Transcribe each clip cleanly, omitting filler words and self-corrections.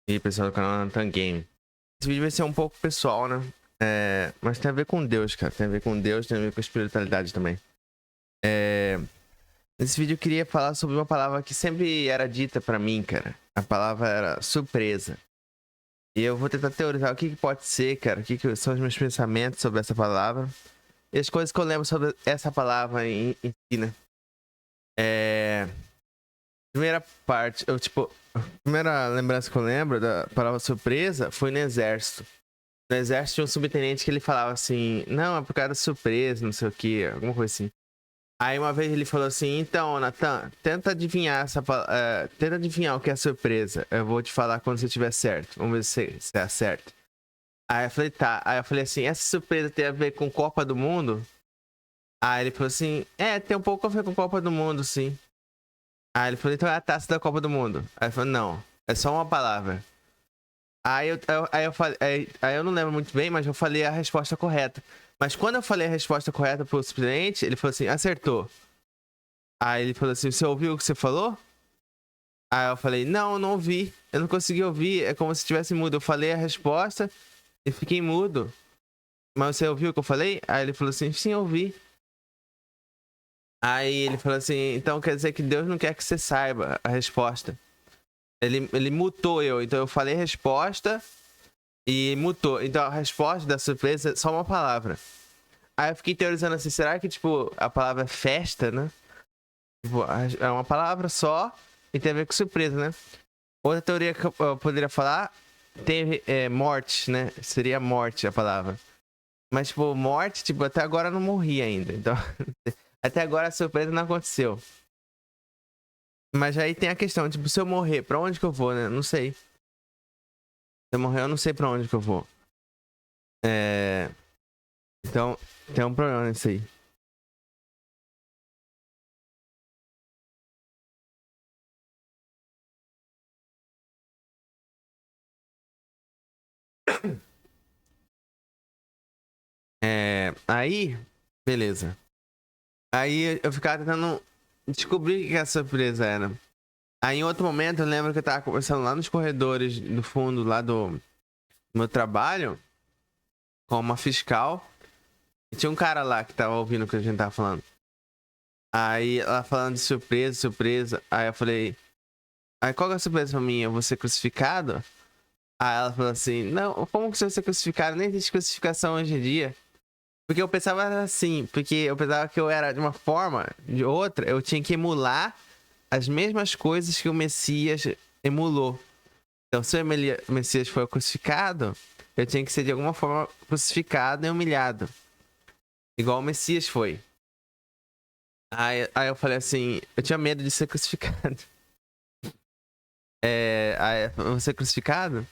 E aí, pessoal do canal Nathan Game. Esse vídeo vai ser um pouco pessoal, né? Mas tem a ver com Deus, cara. Tem a ver com Deus, tem a ver com espiritualidade também. Nesse vídeo eu queria falar sobre uma palavra que sempre era dita pra mim, cara. A palavra era surpresa. E eu vou tentar teorizar o que pode ser, cara. O que são os meus pensamentos sobre essa palavra. E as coisas que eu lembro sobre essa palavra em si, né? Primeira parte, a primeira lembrança que eu lembro da palavra surpresa foi no exército. No exército tinha um subtenente que ele falava assim, não, é por causa da surpresa, não sei o que, alguma coisa assim. Aí uma vez ele falou assim, então, Nathan, tenta adivinhar tenta adivinhar o que é surpresa. Eu vou te falar quando você estiver certo. Vamos ver se é certo. Aí eu falei, tá. Aí eu falei assim, essa surpresa tem a ver com Copa do Mundo? Aí ele falou assim, tem um pouco a ver com Copa do Mundo, sim. Aí ele falou, então é a taça da Copa do Mundo. Aí eu falei, não, é só uma palavra. Aí eu falei, aí eu não lembro muito bem, mas eu falei a resposta correta. Mas quando eu falei a resposta correta pro suplente, ele falou assim, acertou. Aí ele falou assim, você ouviu o que você falou? Aí eu falei, não, não ouvi. Eu não consegui ouvir, é como se estivesse mudo. Eu falei a resposta e fiquei mudo. Mas você ouviu o que eu falei? Aí ele falou assim, sim, eu ouvi. Aí ele falou assim, então quer dizer que Deus não quer que você saiba a resposta. Ele mutou eu, então eu falei a resposta e mutou. Então a resposta da surpresa é só uma palavra. Aí eu fiquei teorizando assim, será que, tipo, a palavra festa, né? Tipo, é uma palavra só e tem a ver com surpresa, né? Outra teoria que eu poderia falar tem morte, né? Seria morte a palavra. Mas, tipo, morte, tipo, até agora eu não morri ainda. Então, até agora a surpresa não aconteceu. Mas aí tem a questão, tipo, se eu morrer, pra onde que eu vou, né? Não sei. Se eu morrer, eu não sei pra onde que eu vou. Então, tem um problema nisso aí. Aí, beleza. Aí eu ficava tentando descobrir o que a surpresa era. Aí em outro momento eu lembro que eu tava conversando lá nos corredores do fundo lá do meu trabalho com uma fiscal. E tinha um cara lá que tava ouvindo o que a gente tava falando. Aí ela falando de surpresa, surpresa. Aí eu falei, aí qual que é a surpresa pra mim? Eu vou ser crucificado? Aí ela falou assim, não, como que você vai ser crucificado? Nem existe crucificação hoje em dia. Porque eu pensava assim, porque eu pensava que eu era de uma forma, de outra, eu tinha que emular as mesmas coisas que o Messias emulou. Então, se o Messias foi crucificado, eu tinha que ser de alguma forma crucificado e humilhado. Igual o Messias foi. Aí eu falei assim, eu tinha medo de ser crucificado. Aí eu vou ser crucificado?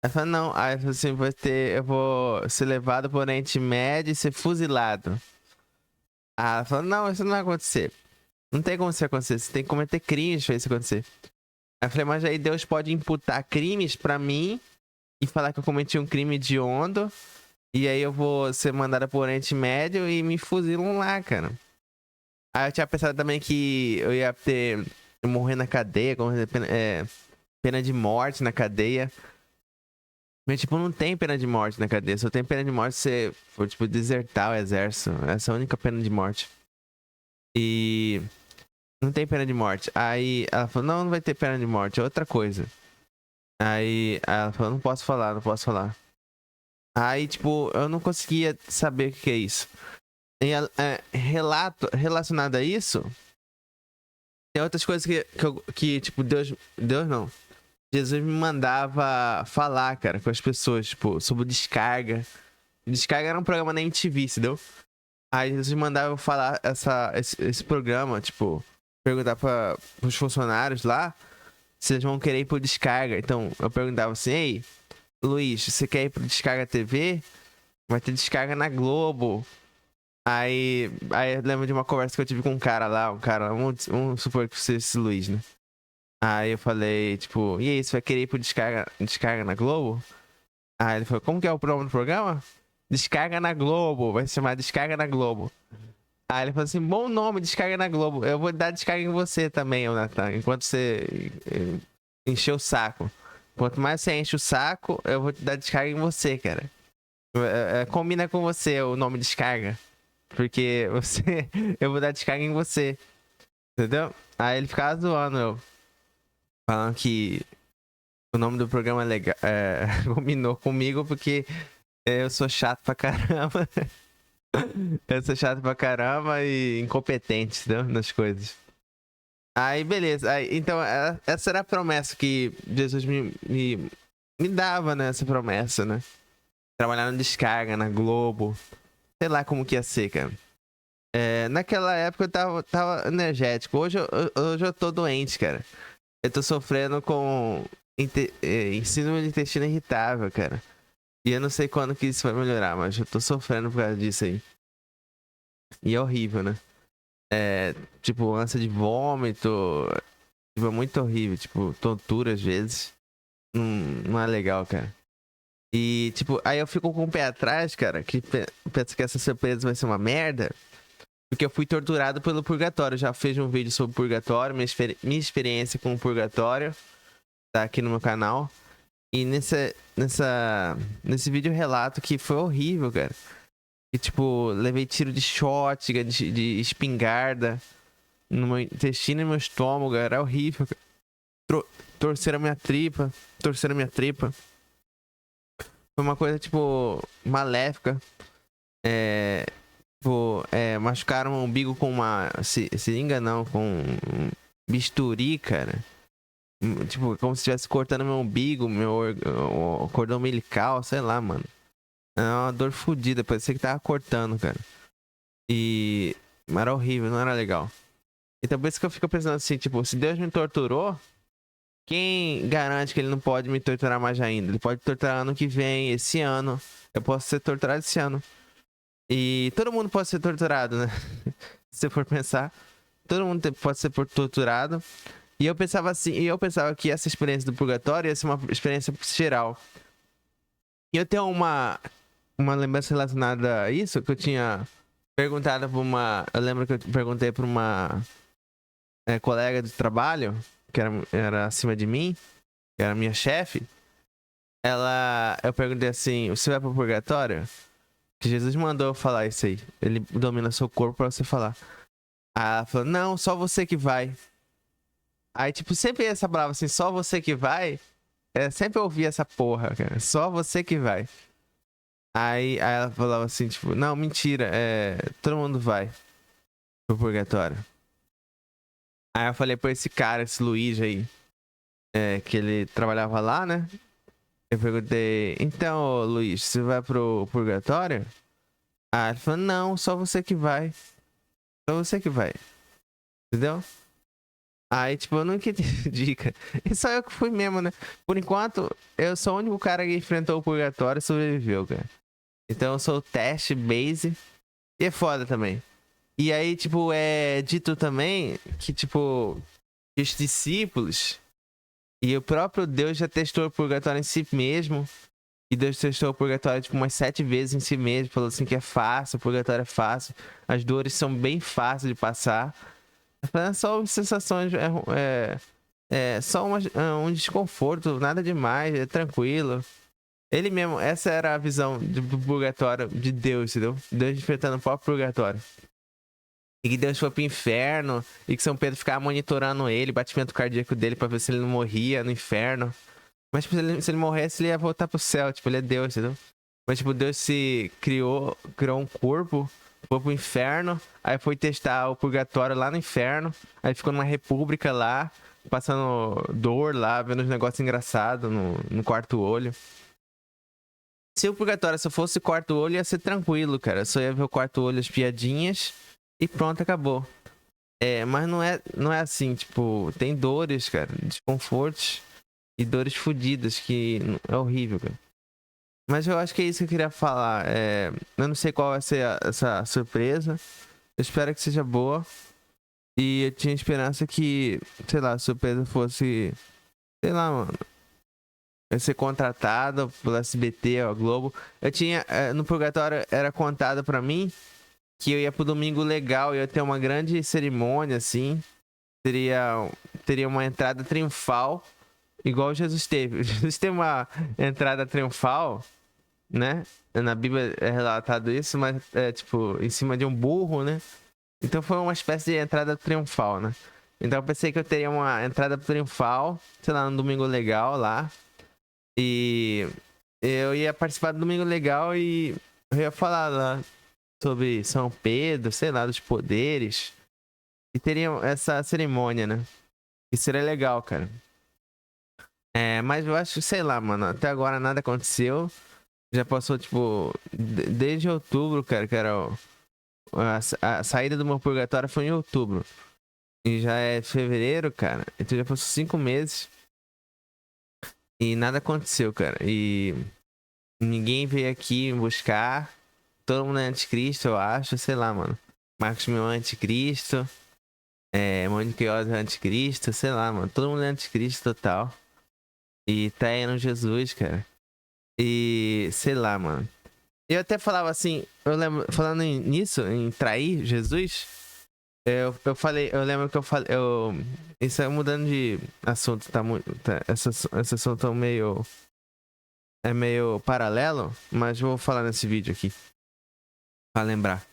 Aí eu falei, não. Aí eu falei assim, eu vou ser levado para o Oriente Médio e ser fuzilado. Aí ela falou, não, isso não vai acontecer. Não tem como isso acontecer. Você tem que cometer crimes pra isso acontecer. Aí eu falei, mas aí Deus pode imputar crimes pra mim e falar que eu cometi um crime hediondo. E aí eu vou ser mandado pro Oriente Médio e me fuzilam lá, cara. Aí eu tinha pensado também que eu ia morrer na cadeia, pena de morte na cadeia. Mas, tipo, não tem pena de morte na cadeia. Só tem pena de morte se você for, tipo, desertar o exército. Essa é a única pena de morte. E não tem pena de morte. Aí ela falou, não, não vai ter pena de morte, é outra coisa. Aí ela falou, não posso falar, não posso falar. Aí, tipo, eu não conseguia saber o que é isso. E relacionado a isso, tem outras coisas que tipo, Deus não. Jesus me mandava falar, cara, com as pessoas, tipo, sobre descarga. Descarga era um programa na MTV, entendeu? Aí Jesus me mandava eu falar esse programa, tipo, perguntar para os funcionários lá se eles vão querer ir pro descarga. Então eu perguntava assim, ei, Luiz, você quer ir pro Descarga TV? Vai ter descarga na Globo. Aí eu lembro de uma conversa que eu tive com um cara lá, vamos supor que seja esse Luiz, né? Aí eu falei, tipo, e aí, você vai querer ir pro descarga na Globo? Aí ele falou, como que é o nome do programa? Descarga na Globo, vai se chamar Descarga na Globo. Aí ele falou assim, bom nome, Descarga na Globo. Eu vou dar descarga em você também, Nathan, enquanto você encher o saco. Quanto mais você enche o saco, eu vou te dar descarga em você, cara. Combina com você o nome descarga. Porque você. Eu vou dar descarga em você. Entendeu? Aí ele ficava zoando eu. Falando que o nome do programa é legal. Combinou comigo porque eu sou chato pra caramba. Eu sou chato pra caramba e incompetente, entendeu? Nas coisas. Aí, beleza. Aí, então, essa era a promessa que Jesus me dava, né? Essa promessa, né? Trabalhar no Descarga, na Globo. Sei lá como que ia ser, cara. Naquela época eu tava energético. Hoje eu tô doente, cara. Eu tô sofrendo com síndrome de intestino irritável, cara. E eu não sei quando que isso vai melhorar, mas eu tô sofrendo por causa disso aí. E é horrível, né? Tipo, ânsia de vômito. Tipo, é muito horrível. Tipo, tontura às vezes. Não é legal, cara. E, tipo, aí eu fico com o pé atrás, cara, que penso que essa surpresa vai ser uma merda. Porque eu fui torturado pelo purgatório. Já fiz um vídeo sobre purgatório, minha experiência com o purgatório. Tá aqui no meu canal. E nesse vídeo eu relato que foi horrível, cara. E, tipo, levei tiro de shotgun, de espingarda no meu intestino e no meu estômago. Era horrível, cara. Torceram a minha tripa. Torceram a minha tripa. Foi uma coisa, tipo, maléfica. Machucaram o umbigo com uma seringa, não, com um bisturi, cara. Tipo, como se estivesse cortando meu umbigo, o cordão umbilical, sei lá, mano. É uma dor fodida, parecia que tava cortando, cara. Mas era horrível, não era legal. Então por isso que eu fico pensando assim, tipo, se Deus me torturou, quem garante que ele não pode me torturar mais ainda? Ele pode torturar ano que vem, esse ano. Eu posso ser torturado esse ano. E todo mundo pode ser torturado, né? Se você for pensar, todo mundo pode ser torturado. E eu pensava assim, que essa experiência do purgatório ia ser uma experiência geral. E eu tenho uma lembrança relacionada a isso, que eu tinha perguntado pra uma... Eu lembro que eu perguntei pra uma colega de trabalho, que era acima de mim, que era minha chefe. Eu perguntei assim, você vai pro purgatório? Que Jesus mandou eu falar isso aí. Ele domina seu corpo pra você falar. Aí ela falou, não, só você que vai. Aí, tipo, sempre essa palavra assim, só você que vai. Sempre eu ouvi essa porra, cara. Só você que vai. Aí ela falava assim, tipo, não, mentira, todo mundo vai pro purgatório. Aí eu falei pra esse cara, esse Luiz aí, que ele trabalhava lá, né? Eu perguntei, então, Luiz, você vai pro purgatório? Aí ele falou, não, só você que vai. Só você que vai. Entendeu? Aí, tipo, eu nunca entendi, cara. E só eu que fui mesmo, né? Por enquanto, eu sou o único cara que enfrentou o purgatório e sobreviveu, cara. Então eu sou o teste base. E é foda também. E aí, tipo, é dito também que, tipo, os discípulos e o próprio Deus já testou o purgatório em si mesmo. E Deus testou o purgatório, tipo, umas 7 vezes em si mesmo. Falou assim que é fácil, o purgatório é fácil. As dores são bem fáceis de passar. É só sensações, só um desconforto, nada demais, é tranquilo. Ele mesmo, essa era a visão do purgatório de Deus, entendeu? Deus enfrentando o próprio purgatório. E que Deus foi pro inferno, e que São Pedro ficava monitorando ele, batimento cardíaco dele pra ver se ele não morria no inferno. Mas tipo, se ele morresse, ele ia voltar pro céu, tipo, ele é Deus, entendeu? Mas tipo, Deus se criou um corpo, foi pro inferno, aí foi testar o purgatório lá no inferno, aí ficou numa república lá, passando dor lá, vendo os negócios engraçados no quarto olho. Se o purgatório só fosse quarto olho, ia ser tranquilo, cara. Só ia ver o quarto olho, as piadinhas e pronto, acabou. Mas não é assim, tipo, tem dores, cara, desconfortos e dores fodidas, que é horrível, cara. Mas eu acho que é isso que eu queria falar. Eu não sei qual vai ser essa surpresa. Eu espero que seja boa. E eu tinha esperança que, sei lá, a surpresa fosse, sei lá, mano, eu ser contratado pelo SBT ou Globo. Eu tinha, no purgatório era contado pra mim que eu ia pro Domingo Legal, ia ter uma grande cerimônia, assim. Teria uma entrada triunfal igual Jesus teve. Jesus teve uma entrada triunfal, né? Na Bíblia é relatado isso, mas é tipo, em cima de um burro, né? Então foi uma espécie de entrada triunfal, né? Então eu pensei que eu teria uma entrada triunfal, sei lá, um domingo legal lá. E eu ia participar do domingo legal e eu ia falar lá sobre São Pedro, sei lá, dos poderes. E teria essa cerimônia, né? E seria legal, cara. É, mas eu acho, sei lá, mano, até agora nada aconteceu. Já passou, tipo, desde outubro, cara, que era a saída do meu purgatório foi em outubro. E já é fevereiro, cara. Então já passou 5 meses. E nada aconteceu, cara. E ninguém veio aqui me buscar. Todo mundo é anticristo, eu acho. Sei lá, mano. Marcos Mion é anticristo. Mônica Iose é anticristo. Sei lá, mano. Todo mundo é anticristo total. E tá indo Jesus, cara. E sei lá, mano. Eu até falava assim, eu lembro, falando nisso, em trair Jesus, eu falei, eu lembro que eu falei, isso é mudando de assunto, tá muito, esse assunto é meio paralelo, mas vou falar nesse vídeo aqui, pra lembrar.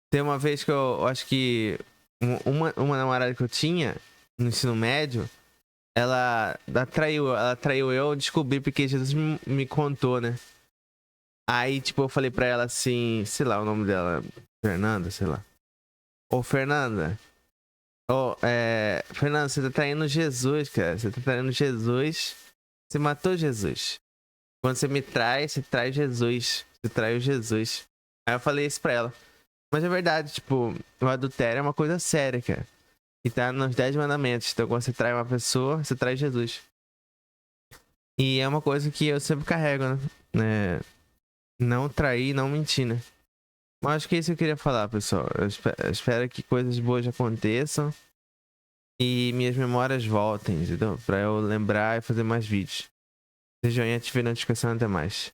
Tem uma vez que eu acho que uma namorada que eu tinha no ensino médio, ela traiu eu descobri porque Jesus me contou, né? Aí, tipo, eu falei pra ela assim, sei lá o nome dela, Fernanda, sei lá. Ô, Fernanda. Fernanda, você tá traindo Jesus, cara. Você tá traindo Jesus. Você matou Jesus. Quando você me trai, você trai Jesus. Você traiu Jesus. Aí eu falei isso pra ela. Mas é verdade, tipo, o adultério é uma coisa séria, cara. E tá nos 10 mandamentos. Então, quando você trai uma pessoa, você trai Jesus. E é uma coisa que eu sempre carrego, né? Não trair, não mentir, né? Mas acho que é isso que eu queria falar, pessoal. Eu espero que coisas boas aconteçam e minhas memórias voltem, entendeu? Pra eu lembrar e fazer mais vídeos. Seja joinha, ative a notificação, até mais.